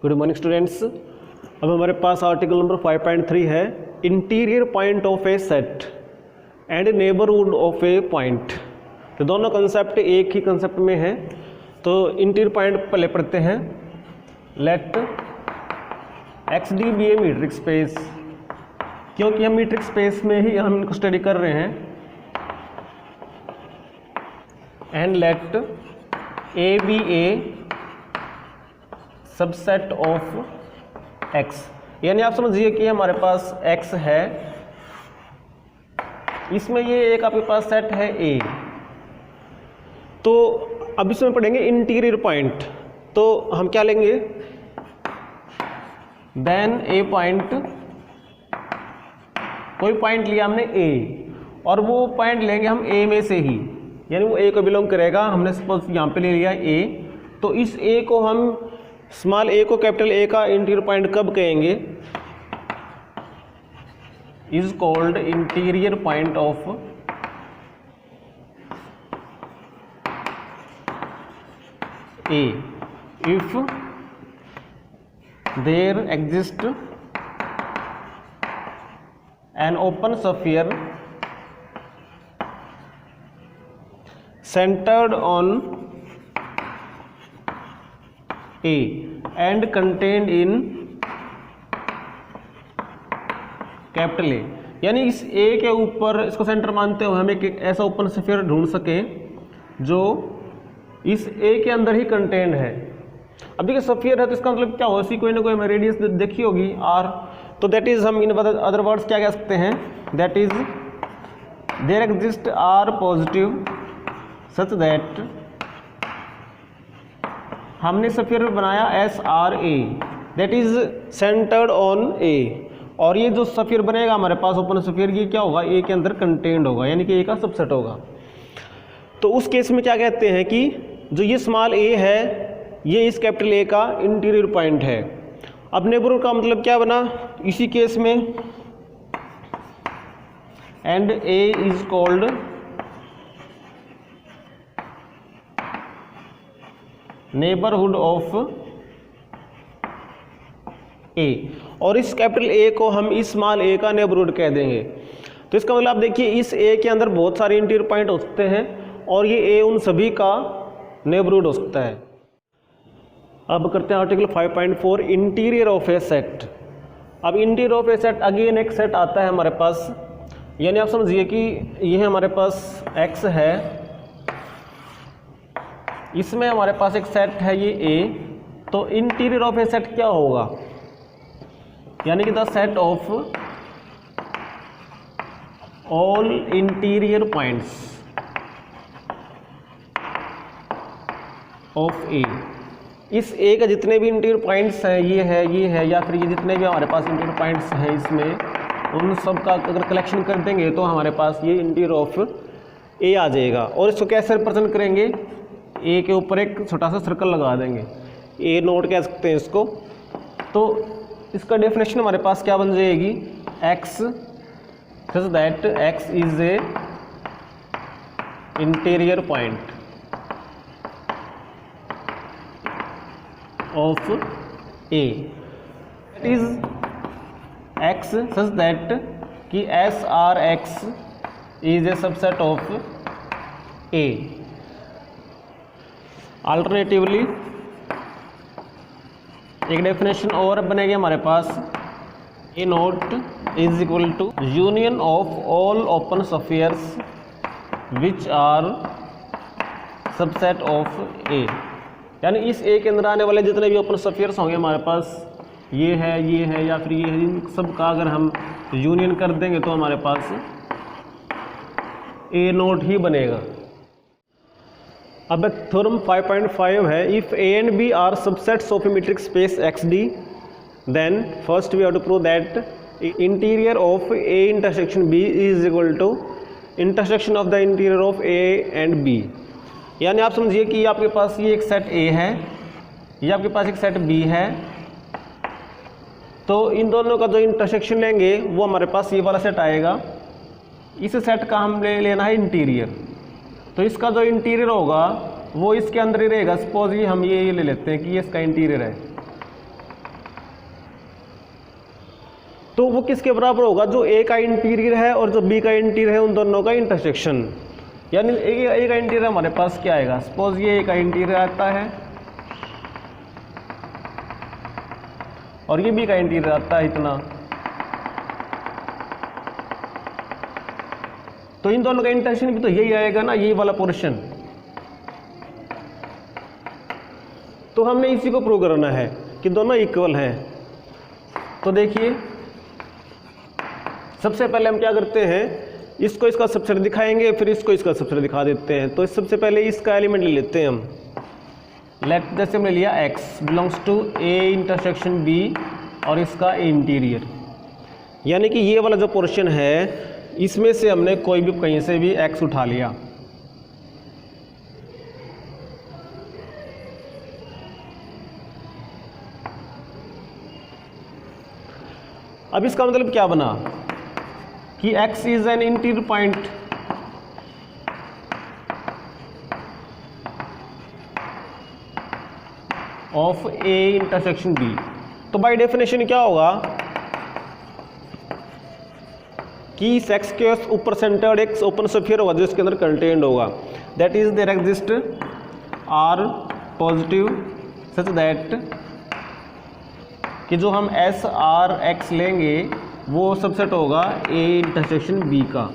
Good morning students. अब हमारे पास article number 5.3 है interior point of a set and neighbourhood of A point. तो दोनों कंसेप्ट एक ही कंसेप्ट में है। तो इंटीरियर पॉइंट पहले पढ़ते हैं। Let X D be a metric space, क्योंकि हम मीट्रिक स्पेस में ही हम इनको स्टडी कर रहे हैं। And let A be a subset of x, यानी आप समझिए कि हमारे पास x है, इसमें ये एक आपके पास सेट है A। तो अब इसमें पढ़ेंगे इंटीरियर पॉइंट। तो हम क्या लेंगे, देन ए पॉइंट, कोई पॉइंट लिया हमने A और वो पॉइंट लेंगे हम A में से ही, यानी वो A को बिलोंग करेगा। हमने सपोज यहाँ पे ले लिया A, तो इस A को हम स्मॉल a को कैपिटल A का इंटीरियर पॉइंट कब कहेंगे, is called interior point of A if there exist an open sphere centered on A and contained in capital A। यानी इस A के ऊपर इसको सेंटर मानते हुए हम एक ऐसा ओपन स्फीयर ढूंढ सकें जो इस A के अंदर ही कंटेंड है। अब देखिए स्फीयर है तो इसका मतलब क्या हो, इसी कोई ना कोई हमें रेडियस देखी होगी R। तो दैट इज हम इन अदर वर्ड्स क्या कह सकते हैं, that is there exist R positive such that, हमने स्फीयर बनाया S R A, that is centred on A, और ये जो स्फीयर बनेगा हमारे पास ओपन स्फीयर, ये क्या होगा, ए के अंदर कंटेंड होगा, यानी कि ए का सबसेट होगा। तो उस केस में क्या कहते हैं कि जो ये स्मॉल ए है ये इस कैपिटल ए का इंटीरियर पॉइंट है। अब नेबरहुड का मतलब क्या बना इसी केस में, and A is called neighbourhood of A, और इस कैपिटल ए को हम इस स्मॉल ए का नेबरहुड कह देंगे। तो इसका मतलब आप देखिए इस ए के अंदर बहुत सारे इंटीरियर पॉइंट हो सकते हैं और ये ए उन सभी का नेबरहुड हो सकता है। अब करते हैं article 5.4 interior of a set. अब interior of a set again एक सेट आता है हमारे पास, यानी आप समझिए कि यह हमारे पास x है, इसमें हमारे पास एक सेट है ये A। तो इंटीरियर ऑफ ए सेट क्या होगा, यानी कि the set of all interior points of A। इस A का जितने भी इंटीरियर पॉइंट्स हैं, ये है या फिर ये जितने भी हमारे पास इंटीरियर पॉइंट्स हैं इसमें, उन सब का अगर कलेक्शन कर देंगे तो हमारे पास ये इंटीरियर ऑफ A आ जाएगा। और इसको कैसे रिप्रेजेंट करेंगे, ए के ऊपर एक छोटा सा सर्कल लगा देंगे, ए नोट कह सकते हैं इसको। तो इसका डेफिनेशन हमारे पास क्या बन जाएगी, x such that x is a interior point of A, it is x such that कि S R x is a subset of A. Alternatively एक डेफिनेशन और बनेगी हमारे पास, A note is equal to union of all open spheres which are subset of A. यानी इस ए के अंदर आने वाले जितने भी ओपन स्फीयर्स होंगे हमारे पास, ये है या फिर ये है, इन सब का अगर हम यूनियन कर देंगे तो हमारे पास ए नोट ही बनेगा। अब थ्योरम 5.5 है, if A and B are subsets of a metric space X D, then first we have to prove that interior of A intersection B is equal to intersection of the interior of A and B. यानी आप समझिए कि आपके पास ये एक set ए है, ये आपके पास एक सेट बी है, तो इन दोनों का जो इंटरसेक्शन लेंगे वो हमारे पास ये वाला सेट आएगा। इस सेट का हम लेना है इंटीरियर, तो इसका जो इंटीरियर होगा वो इसके अंदर ही रहेगा। सपोज ये हम ये ले लेते हैं कि ये इसका इंटीरियर है, तो वो किसके बराबर होगा, जो ए का इंटीरियर है और जो बी का इंटीरियर है उन दोनों का इंटरसेक्शन। यानी ए का इंटीरियर हमारे पास क्या आएगा, सपोज ये ए का इंटीरियर आता है और ये बी का इंटीरियर आता है इतना, तो इन दोनों का इंटरसेक्शन भी तो यही आएगा ना, यही वाला पोर्शन। तो हमने इसी को प्रूव करना है कि दोनों इक्वल हैं। तो देखिए सबसे पहले हम क्या करते हैं, इसको इसका सबसेट दिखाएंगे, फिर इसको इसका सबसेट दिखा देते हैं। तो सबसे पहले इसका एलिमेंट ले लेते हैं हम। लेट जैसे हमने लिया x belongs to a intersection b और इसका इंटीरियर, यानी कि ये वाला जो पोर्शन है इसमें से हमने कोई भी कहीं से भी x उठा लिया। अब इसका मतलब क्या बना कि x is an interior point of a intersection b। तो बाय डेफिनेशन क्या होगा कि इस x के ऊपर सेंटर्ड एक ओपन स्फीयर होगा जो इसके अंदर कंटेंट होगा। That is there exist R positive such that कि जो हम एस आर एक्स लेंगे वो सबसेट होगा ए इंटरसेक्शन बी का।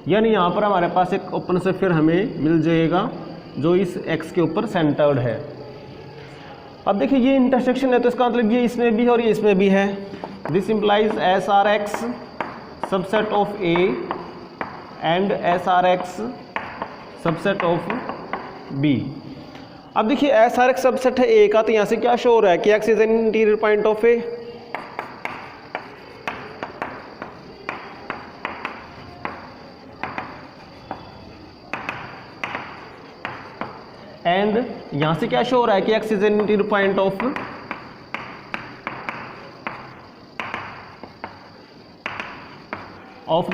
यानी यहाँ पर हमारे पास एक ओपन स्फीयर हमें मिल जाएगा जो इस एक्स के ऊपर सेंटर्ड है। अब देखिए ये इंटरसेक्शन है तो इसका मतलब ये इसमें भी है और ये इसमें भी है। This implies S R X subset of A and S R X subset of B. अब देखिए एस आर एक्स सबसेट है ए का, तो यहाँ से क्या शो हो रहा है कि x is an interior point of A. And यहां से क्या शो हो रहा है कि x is an interior point of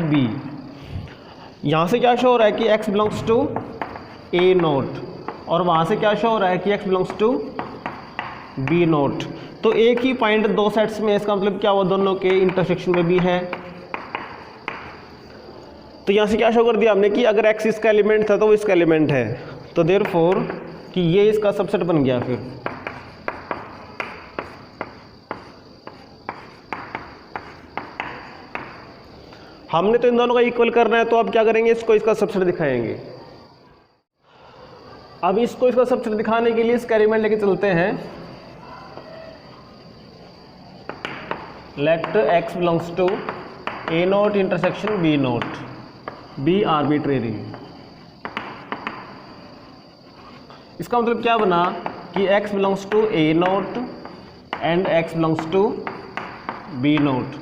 b। यहां से क्या शो हो रहा है कि x belongs to a naught और वहां से क्या शो हो रहा है कि x belongs to b naught. तो एक ही पॉइंट दो सेट्स में, इसका मतलब क्या हुआ दोनों के इंटरसेक्शन में भी है। तो यहां से क्या शो कर दिया हमने कि अगर x इसका एलिमेंट था तो वो इसका एलिमेंट है, तो देयरफॉर कि ये इसका सबसेट बन गया। फिर हमने तो इन दोनों का इक्वल करना है, तो अब क्या करेंगे, इसको इसका सबसेट दिखाएंगे। अब इसको इसका सबसेट दिखाने के लिए इसका एलिमेंट लेके चलते हैं। Let x belongs to a naught intersection b naught, b arbitrary. इसका मतलब क्या बना कि x belongs to a naught and x belongs to b naught.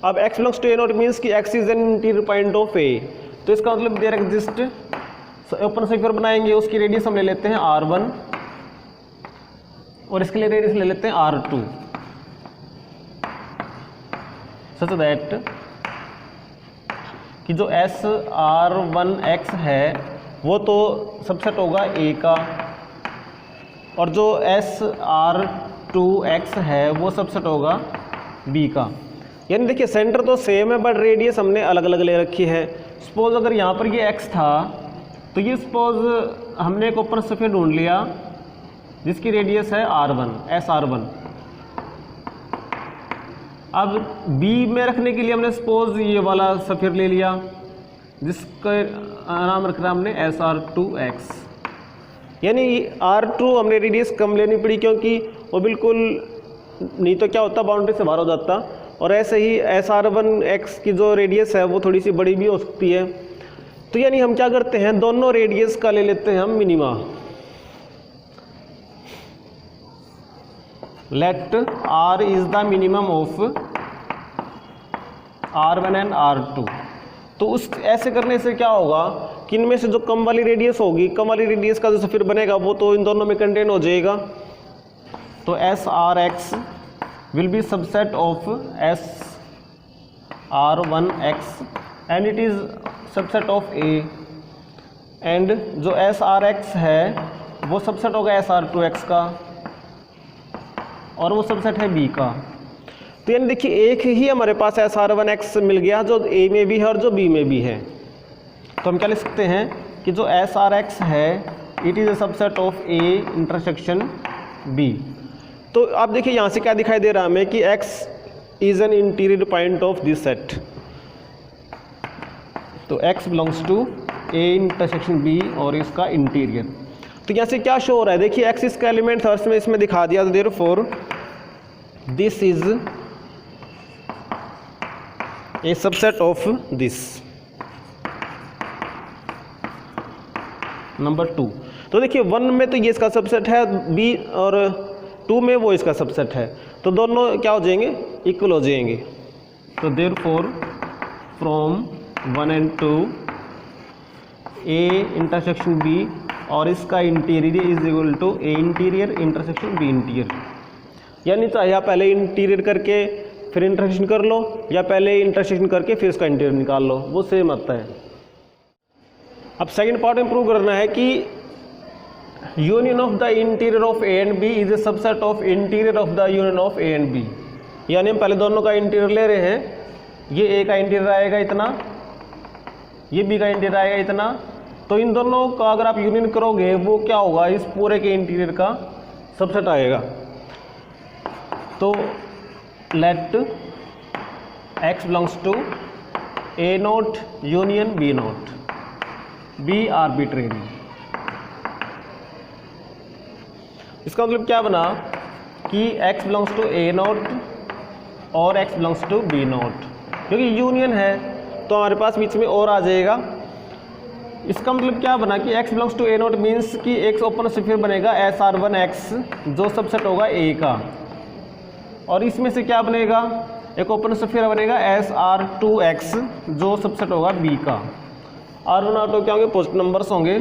अब x belongs to a naught means कि x is an interior point of a। तो इसका मतलब देयर एग्जिस्ट ओपन स्फीयर बनाएंगे, उसकी रेडियस हम ले लेते हैं r1 और इसके लिए रेडियस ले लेते हैं r2 सच दैट कि जो SR1X है वो तो सबसेट होगा A का और जो SR2X है वो सबसेट होगा B का। यानी देखिए सेंटर तो सेम है बट रेडियस हमने अलग अलग ले रखी है। सपोज अगर यहाँ पर ये X था तो ये सपोज हमने एक ओपन स्फीयर ढूंढ लिया जिसकी रेडियस है R1 SR1। अब B में रखने के लिए हमने सपोज ये वाला स्फीयर ले लिया जिसका नाम रखना हमने SR2X। यानी R2 हमने रेडियस कम लेनी पड़ी क्योंकि वो बिल्कुल नहीं तो क्या होता बाउंड्री से बाहर हो जाता, और ऐसे ही SR1X की जो रेडियस है वो थोड़ी सी बड़ी भी हो सकती है। तो यानी हम क्या करते हैं, दोनों रेडियस का ले लेते हैं हम minima. Let R is the minimum of R1 and R2। तो उस ऐसे करने से क्या होगा कि इनमें से जो कम वाली रेडियस होगी, कम वाली रेडियस का जो स्फीयर बनेगा वो तो इन दोनों में कंटेन हो जाएगा। तो SRX will be subset of SR1X and it is subset of A। And जो SRX है वो सबसेट होगा SR2X का और वो सबसेट है B का। तो यानी देखिए एक ही हमारे पास SR1X मिल गया जो A में भी है और जो B में भी है। तो हम क्या लिख सकते हैं कि जो SRX है it is a subset of A intersection B। तो आप देखिए यहाँ से क्या दिखाई दे रहा है हमें कि X is an interior point of this set. तो X belongs to A intersection B और इसका इंटीरियर। तो यहाँ से क्या शो हो रहा है, देखिए X इसका एलिमेंट था, इसमें दिखा दिया। तो therefore this is a subset of this. Number 2, तो देखिए 1 में तो ये इसका सबसेट है B और 2 में वो इसका सबसेट है, तो दोनों क्या हो जाएंगे, इक्वल हो जाएंगे। तो therefore from 1 and 2 A intersection B और इसका interior is equal to A interior intersection B interior. यानी चाहे आप पहले इंटीरियर करके फिर इंटरसेक्शन कर लो या पहले इंटरसेक्शन करके फिर इसका इंटीरियर निकाल लो, वो सेम आता है। अब सेकंड पार्ट में प्रूव करना है कि union of the interior of A and B is a subset of interior of the union of A and B। यानी हम पहले दोनों का इंटीरियर ले रहे हैं, ये A का इंटीरियर आएगा इतना, ये B का इंटीरियर आएगा इतना, तो इन दोनों का अगर आप यूनियन करोगे वो क्या होगा, इस पूरे के इंटीरियर का सबसेट आएगा। तो let X belongs to A naught union B naught, B arbitrary. इसका मतलब क्या बना कि X belongs to A naught और X belongs to B naught, क्योंकि यूनियन है तो हमारे पास बीच में और आ जाएगा। इसका मतलब क्या बना कि X belongs to A naught means कि एक ओपन स्फीयर बनेगा SR1X जो सबसेट होगा A का, और इसमें से क्या बनेगा, एक ओपन स्फीयर बनेगा SR2X जो सबसेट होगा B का। R1 R2 क्या होंगे, पॉजिटिव नंबर्स होंगे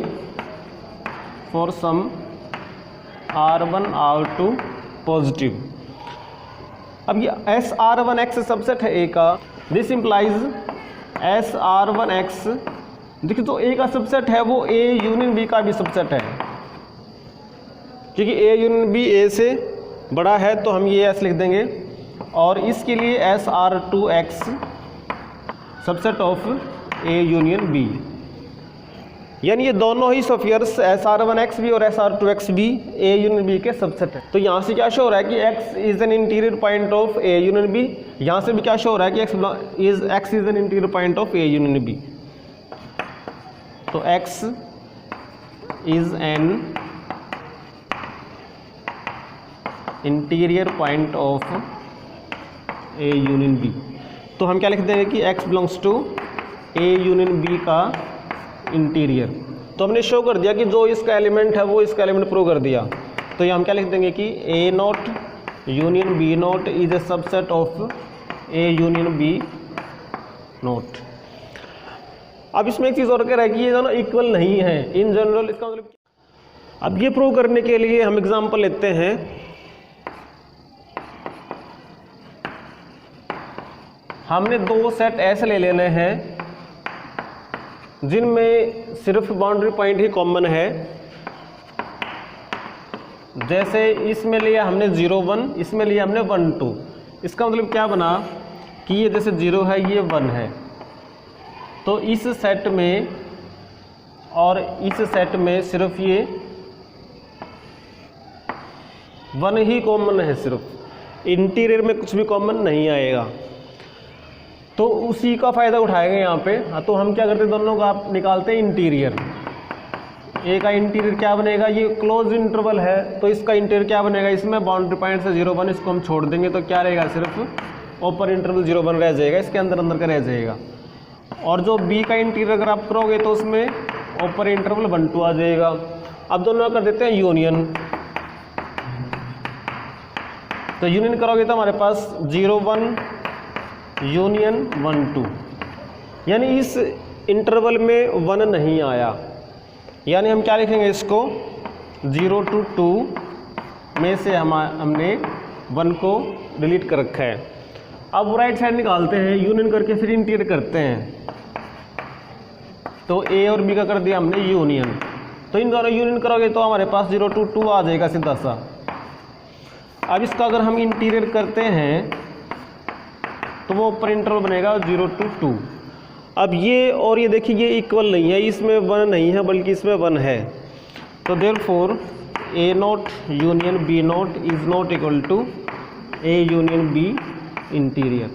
for some R1 R2 positive. अब ये SR1X सबसेट है A का, दिस इंप्लाइज SR1X, देखिए तो A का सबसेट है वो A यूनियन B का भी सबसेट है, क्योंकि A यूनियन B A से बड़ा है तो हम ये S लिख देंगे, और इसके लिए SR2X subset of A union B। यानी ये दोनों ही स्फीयर्स SR1X भी और SR2X भी A यूनियन B के सबसेट है। तो यहाँ से क्या शो हो रहा है कि X is an interior point of A union B, यहाँ से भी क्या शो हो रहा है कि X is an interior point of A union B। तो X is an interior point of A union B। तो हम क्या लिख देंगे कि X belongs to A union B का इंटीरियर। तो हमने शो कर दिया कि जो इसका एलिमेंट है वो इसका एलिमेंट प्रूव कर दिया। तो ये हम क्या लिख देंगे कि A naught union B note is a subset of A union B naught. अब इसमें एक चीज़ और कह रहा है कि ये दोनों इक्वल नहीं है इन जनरल। इसका मतलब अब ये प्रूव करने के लिए हम एग्जांपल लेते हैं। हमने दो सेट ऐसे ले लेने हैं जिनमें सिर्फ बाउंड्री पॉइंट ही कॉमन है। जैसे इसमें लिया हमने 0 1, इसमें लिया हमने 1 2। इसका मतलब क्या बना कि ये जैसे 0 है ये 1 है, तो इस सेट में और इस सेट में सिर्फ ये 1 ही कॉमन है, सिर्फ इंटीरियर में कुछ भी कॉमन नहीं आएगा। तो उसी का फ़ायदा उठाएंगे यहाँ पे। तो हम क्या करते हैं, दोनों का आप निकालते हैं इंटीरियर। ए का इंटीरियर क्या बनेगा, ये क्लोज इंटरवल है तो इसका इंटीरियर क्या बनेगा, इसमें बाउंड्री पॉइंट से 0 1 इसको हम छोड़ देंगे तो क्या रहेगा, सिर्फ ओपन इंटरवल 0 1 रह जाएगा, इसके अंदर अंदर का रह जाएगा। और जो बी का इंटीरियर अगर आप करोगे तो उसमें ओपन इंटरवल 1 2 आ जाएगा। अब दोनों कर देते हैं यूनियन। तो यूनियन करोगे तो हमारे पास 0 1 यूनियन 1 2, यानी इस इंटरवल में 1 नहीं आया, यानी हम क्या लिखेंगे इसको 0 to 2 में से हमने 1 को डिलीट कर रखा है। अब राइट साइड निकालते हैं, यूनियन करके फिर इंटीरियर करते हैं। तो ए और बी का कर दिया हमने यूनियन, तो इन दोनों यूनियन करोगे तो हमारे पास 0 to 2 आ जाएगा सीधा सा। अब इसका अगर हम इंटीरियर करते हैं तो वो ऊपर इंटरवल बनेगा 0 to 2। अब ये और ये देखिए ये इक्वल नहीं है, इसमें 1 नहीं है बल्कि इसमें 1 है। तो therefore A0 union B0 is not equal to A union B interior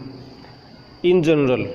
in general.